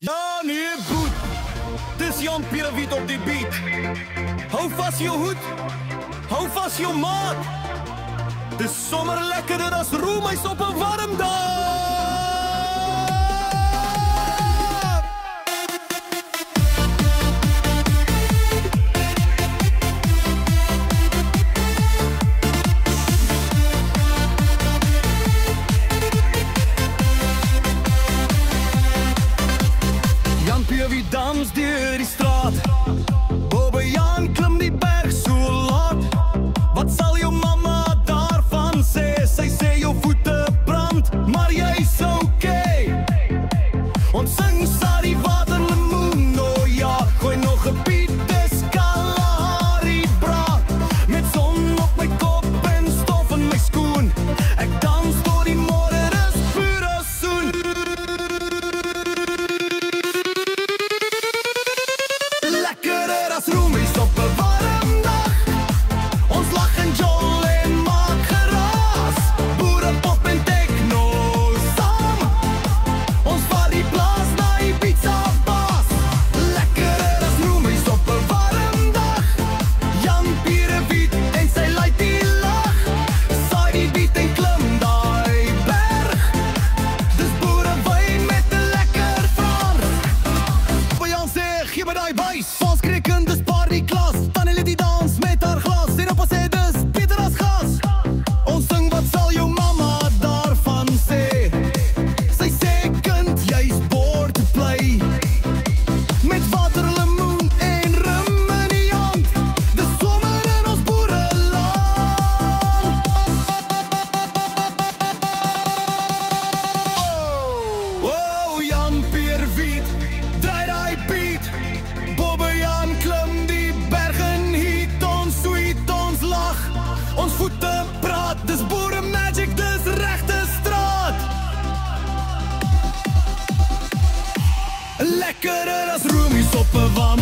Ja, nee, goed. Dis Jan Pierrewiet op die beat. Hou vast jou hoed, hou vast jou maat. Dis sommer lekkerder as roemuis op 'n warm dag. Jan Pierrewiet dans deur die straat. Bobbejaan klim die berg so laat. Wat sal jou mamma daarvan sê? Sy sê jou voete brand, maar jy's okay. Ons sing Sari Waterlemoen, oh ja. Gooi nog 'n beat, dis Kalahari bra. Met son op my kop en stof in my skoen. Ek dans tot die môre, dis pure soen. Lekkerder as roemuis op 'n warm dag. Ons lag en jol en maak geraas. Boere, pop en techno saam. Ons vat die plaas na Ibiza baas. Lekkerder as roemuis op 'n warm dag. Jan Pierrewiet en sy laat die lag. Saai die beat en klim daai berg. Dis boerewyn met 'n lekker Frans. Jan sê, gee my daai buis. Vals krieken, dis party klas. Tannie liet die dans met haar glas. En opa sê, dis beter as gas. Ons sing, wat sal jou mama daarvan sê? Sy sê, kind, jy's bored to play. Met waterlemoen en rum in die hand. Dis somer in ons boereland. Oh, Jan Pierrewiet, draai daai beat. Bobbejaan klim die bergen, heat ons sweet, ons lag. Ons voete praat, dis boere magic, dis regte straat. Lekkerder as roemuis op 'n warm